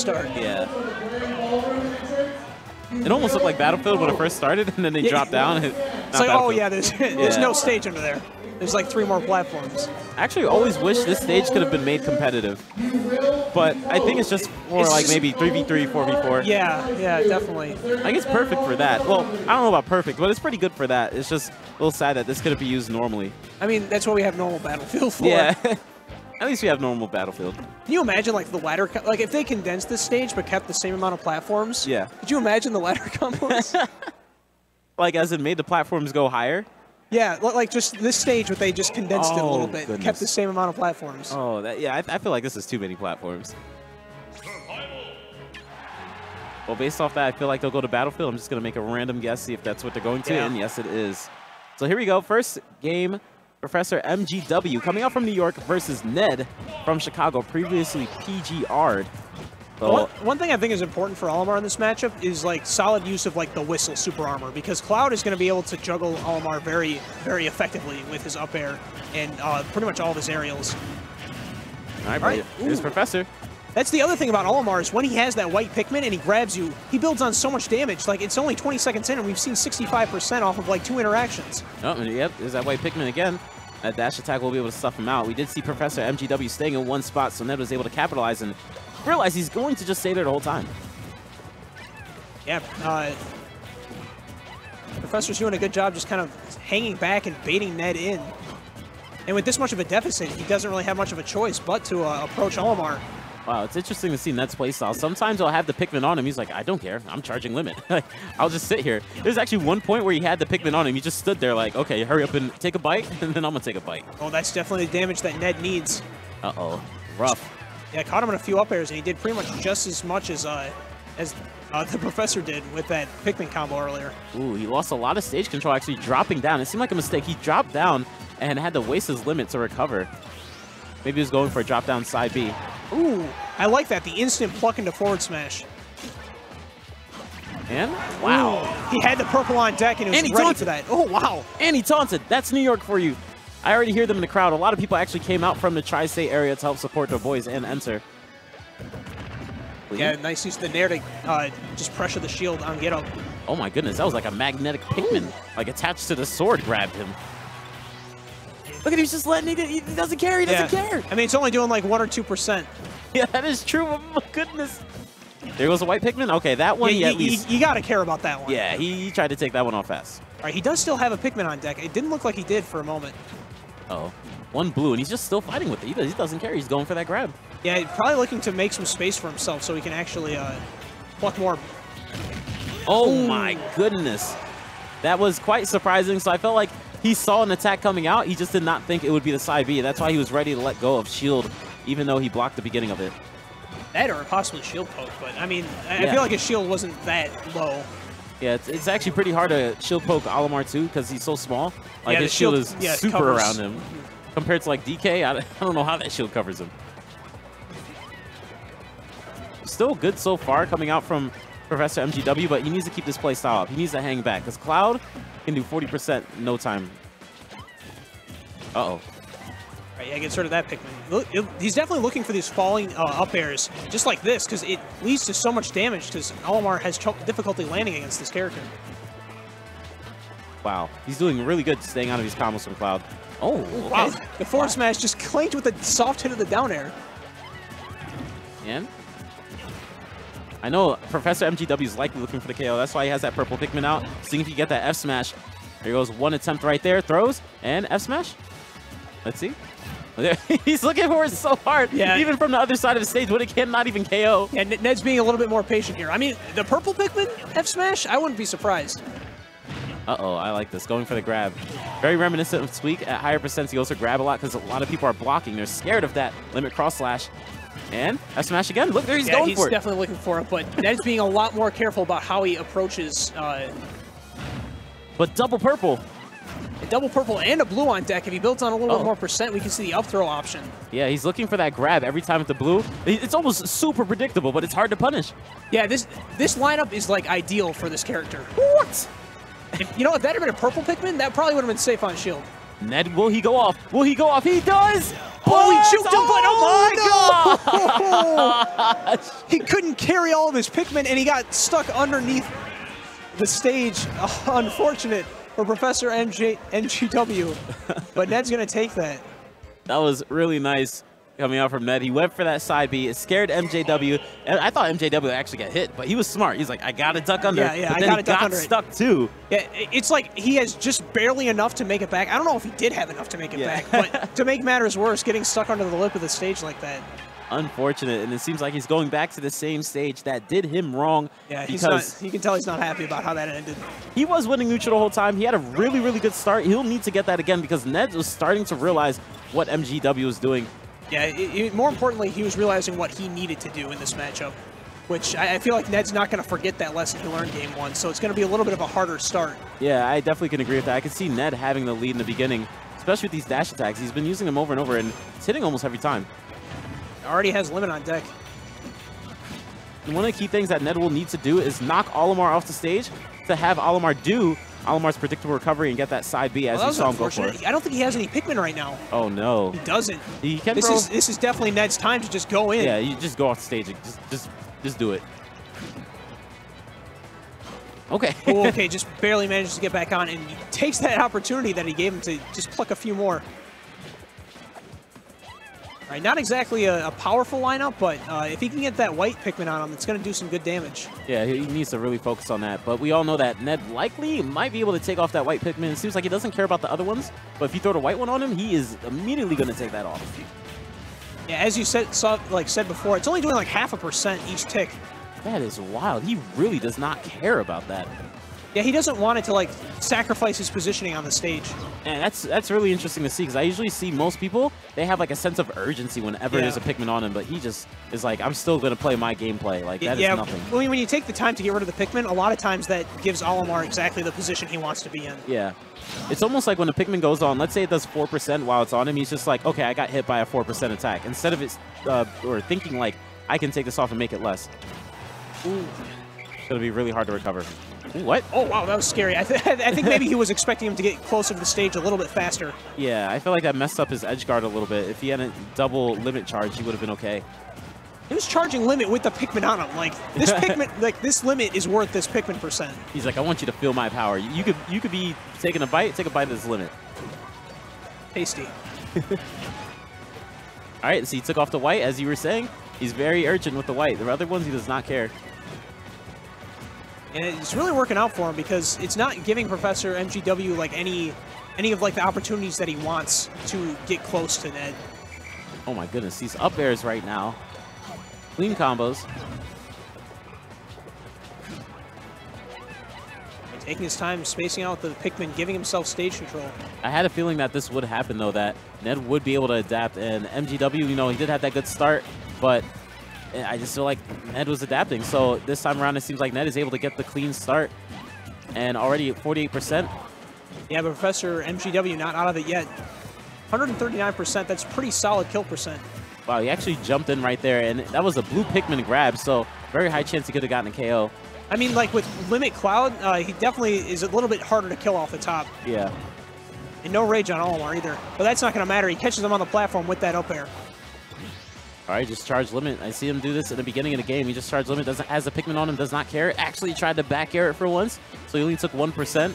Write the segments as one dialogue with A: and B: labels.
A: start.
B: Yeah. It almost looked like Battlefield when it first started, and then they dropped down.
A: It's like, oh yeah, there's no stage under there. There's like 3 more platforms.
B: Actually, I always wish this stage could have been made competitive. But I think it's just more like maybe 3v3, 4v4.
A: Yeah, definitely.
B: I think it's perfect for that. Well, I don't know about perfect, but it's pretty good for that. It's just a little sad that this couldn't be used normally.
A: I mean, that's what we have normal Battlefield for.
B: Yeah. At least we have normal Battlefield.
A: Can you imagine, like, the ladder, like, if they condensed this stage but kept the same amount of platforms?
B: Yeah.
A: Could you imagine the ladder combos?
B: Like, as it made the platforms go higher?
A: Yeah, like just this stage, but they just condensed it a little bit,
B: goodness.
A: kept the same amount of platforms.
B: Oh, yeah, I feel like this is too many platforms. Well, based off that, I feel like they'll go to Battlefield. I'm just going to make a random guess, see if that's what they're going to, and yes, it is. So here we go. First game, Prof3ssorMGW coming out from New York versus Ned from Chicago, previously PGR'd. So
A: one thing I think is important for Olimar in this matchup is like solid use of like the whistle super armor, because Cloud is going to be able to juggle Olimar very, very effectively with his up air and pretty much all of his aerials.
B: All right. Here's Professor.
A: That's the other thing about Olimar is when he has that white Pikmin and he grabs you, he builds on so much damage. Like, it's only 20 seconds in and we've seen 65% off of like 2 interactions.
B: Oh, yep, there's that white Pikmin again. That dash attack will be able to stuff him out. We did see Prof3ssorMGW staying in one spot, so Ned was able to capitalize and realize he's going to just stay there the whole time.
A: Yeah, Professor's doing a good job just kind of hanging back and baiting Ned in. And with this much of a deficit, he doesn't really have much of a choice but to approach Olimar.
B: Wow, it's interesting to see Ned's playstyle. Sometimes I'll have the Pikmin on him. He's like, I don't care. I'm charging limit. I'll just sit here. There's actually one point where he had the Pikmin on him. He just stood there like, okay, hurry up and take a bite, and then I'm going to take a bite.
A: Oh, that's definitely the damage that Ned needs.
B: Uh-oh. Rough.
A: Yeah, caught him in a few up airs, and he did pretty much just as much as the Professor did with that Pikmin combo earlier.
B: Ooh, he lost a lot of stage control actually dropping down. It seemed like a mistake. He dropped down and had to waste his limit to recover. Maybe he was going for a drop down side B.
A: Ooh, I like that. The instant pluck into forward smash.
B: And wow.
A: Ooh, he had the purple on deck and he was ready for that. Oh, wow.
B: And he taunted. That's New York for you. I already hear them in the crowd. A lot of people actually came out from the tri-state area to help support their boys and enter.
A: Yeah, nice use of the Nair to just pressure the shield on get up.
B: Oh my goodness, that was like a magnetic Pikmin, like attached to the sword, grabbed him. Look at him, he's just letting it, he doesn't care, he doesn't care.
A: I mean, it's only doing like 1 or 2%.
B: Yeah, that is true, oh my goodness. There goes a white Pikmin. Okay, that one,
A: yeah,
B: at least.
A: You gotta care about that one.
B: Yeah, he tried to take that one off fast.
A: All right, he does still have a Pikmin on deck. It didn't look like he did for a moment.
B: Uh-oh. One blue, and he's just still fighting with it. He doesn't care. He's going for that grab.
A: Yeah, he's probably looking to make some space for himself so he can actually pluck more.
B: Oh my goodness. That was quite surprising. So I felt like he saw an attack coming out. He just did not think it would be the side B. That's why he was ready to let go of shield, even though he blocked the beginning of it.
A: That or possibly shield poke, but I mean, I feel like his shield wasn't that low.
B: Yeah, it's actually pretty hard to shield poke Olimar too because he's so small. Like
A: yeah,
B: his shield is super around him. Compared to like DK, I don't know how that shield covers him. Still good so far coming out from Prof3ssorMGW, but he needs to keep this play style up. He needs to hang back because Cloud can do 40% in no time. Uh-oh.
A: Right, yeah, gets rid of that Pikmin. He's definitely looking for these falling up airs, just like this, because it leads to so much damage, because Olimar has difficulty landing against this character.
B: Wow, he's doing really good staying out of these combos from Cloud. Oh, okay.
A: Wow. The forward smash just clanked with a soft hit of the down air.
B: And I know Prof3ssorMGW is likely looking for the KO. That's why he has that purple Pikmin out, seeing if he can get that F smash. There goes one attempt right there, throws, and F smash. Let's see. He's looking for it so hard. Yeah. Even from the other side of the stage, but it cannot even KO.
A: Yeah, Ned's being a little bit more patient here. I mean, the purple Pikmin F smash, I wouldn't be surprised.
B: Uh-oh, I like this. Going for the grab. Very reminiscent of Squeak. At higher percents, he goes for grab a lot because a lot of people are blocking. They're scared of that limit cross slash. And F smash again. Look there, he's going for it.
A: He's definitely looking for it, but Ned's being a lot more careful about how he approaches.
B: But double purple.
A: A double purple and a blue on deck. If he builds on a little bit more percent, we can see the up throw option.
B: Yeah, he's looking for that grab every time with the blue. It's almost super predictable, but it's hard to punish.
A: Yeah, this lineup is like ideal for this character.
B: What?
A: You know, if that had been a purple Pikmin, that probably would have been safe on shield.
B: Ned, will he go off? Will he go off? He does!
A: Oh, he choked him, but
B: oh
A: my God! He couldn't carry all of his Pikmin, and he got stuck underneath the stage. Unfortunate for Professor MGW, but Ned's going to take that.
B: That was really nice coming out from Ned. He went for that side B. It scared MJW. And I thought MJW would actually get hit, but he was smart. He's like, I got to duck under.
A: Yeah,
B: but then he got stuck too.
A: Yeah, it's like he has just barely enough to make it back. I don't know if he did have enough to make it back, but to make matters worse, getting stuck under the lip of the stage like that.
B: Unfortunate, and it seems like he's going back to the same stage that did him wrong.
A: Yeah, he's not, you can tell he's not happy about how that ended.
B: He was winning neutral the whole time. He had a really, really good start. He'll need to get that again because Ned was starting to realize what MGW was doing.
A: Yeah, more importantly, he was realizing what he needed to do in this matchup, which I feel like Ned's not going to forget that lesson he learned game one, so it's going to be a little bit of a harder start.
B: Yeah, I definitely can agree with that. I can see Ned having the lead in the beginning, especially with these dash attacks. He's been using them over and over, and it's hitting almost every time.
A: Already has limit on deck.
B: And one of the key things that Ned will need to do is knock Olimar off the stage to have Olimar do Olimar's predictable recovery and get that side B as you saw him go for it.
A: I don't think he has any Pikmin right now.
B: Oh, no.
A: He doesn't.
B: He can
A: this is definitely Ned's time to just go in.
B: Yeah, you just go off the stage and just do it. Okay.
A: Oh, okay, just barely manages to get back on, and he takes that opportunity that he gave him to just pluck a few more. All right, not exactly a powerful lineup, but if he can get that white Pikmin on him, it's going to do some good damage.
B: Yeah, he needs to really focus on that. But we all know that Ned likely might be able to take off that white Pikmin. It seems like he doesn't care about the other ones, but if you throw the white one on him, he is immediately going to take that off.
A: Yeah, as you said before, it's only doing like 0.5% each tick.
B: That is wild. He really does not care about that.
A: Yeah, he doesn't want it to like sacrifice his positioning on the stage.
B: And that's really interesting to see because I usually see most people, they have like a sense of urgency whenever there's a Pikmin on him, but he just is like, I'm still going to play my gameplay. Like, that is nothing.
A: When you take the time to get rid of the Pikmin, a lot of times that gives Olimar exactly the position he wants to be in.
B: Yeah. It's almost like when the Pikmin goes on, let's say it does 4% while it's on him, he's just like, okay, I got hit by a 4% attack. Instead of it, or thinking like, I can take this off and make it less. Ooh. It's going to be really hard to recover. Ooh, what?
A: Oh, wow, that was scary. I think maybe he was expecting him to get closer to the stage a little bit faster.
B: Yeah, I feel like that messed up his edge guard a little bit. If he hadn't double limit charge, he would have been okay.
A: He was charging limit with the Pikmin on him. Like, this Pikmin, like, this limit is worth this Pikmin percent.
B: He's like, I want you to feel my power. You could be taking a bite, take a bite of this limit.
A: Tasty.
B: All right, so he took off the white, as you were saying. He's very urgent with the white. The other ones, he does not care.
A: And it's really working out for him because it's not giving Professor MGW like any of like the opportunities that he wants to get close to Ned.
B: Oh my goodness, these up airs right now. Clean combos.
A: Taking his time, spacing out the Pikmin, giving himself stage control.
B: I had a feeling that this would happen though, that Ned would be able to adapt, and MGW, you know, he did have that good start, but I just feel like Ned was adapting. So this time around, it seems like Ned is able to get the clean start. And already at 48%.
A: Yeah, but Professor MGW not out of it yet. 139%, that's pretty solid kill percent.
B: Wow, he actually jumped in right there. And that was a blue Pikmin grab, so very high chance he could have gotten a KO.
A: I mean, like with Limit Cloud, he definitely is a little bit harder to kill off the top.
B: Yeah.
A: And no rage on Olimar either. But that's not going to matter. He catches him on the platform with that up air.
B: All right, just charge limit. I see him do this in the beginning of the game. He just charged limit, has the Pikmin on him, does not care. Actually tried to back air it for once, so he only took 1%,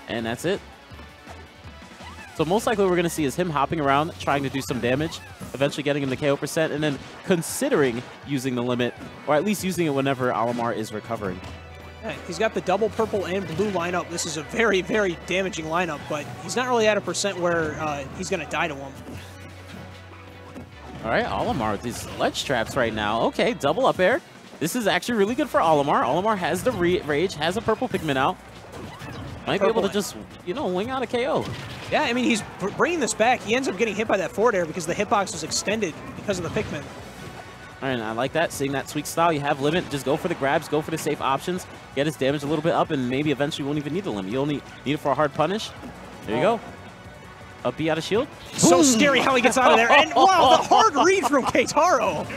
B: and that's it. So most likely what we're going to see is him hopping around, trying to do some damage, eventually getting him the KO percent, and then considering using the limit, or at least using it whenever Olimar is recovering.
A: Yeah, he's got the double purple and blue lineup. This is a very, very damaging lineup, but he's not really at a percent where he's going to die to him.
B: All right, Olimar with these ledge traps right now. Okay, double up air. This is actually really good for Olimar. Olimar has the rage, has a purple Pikmin out. Might be able to just, you know, wing out a KO.
A: Yeah, I mean, he's bringing this back. He ends up getting hit by that forward air because the hitbox was extended because of the Pikmin.
B: All right, I like that. Seeing that sweet style, you have limit. Just go for the grabs, go for the safe options, get his damage a little bit up, and maybe eventually you won't even need the limit. You only need it for a hard punish. There you go. Up B out of shield.
A: So scary how he gets out of there. And wow, the hard read from Keitaro.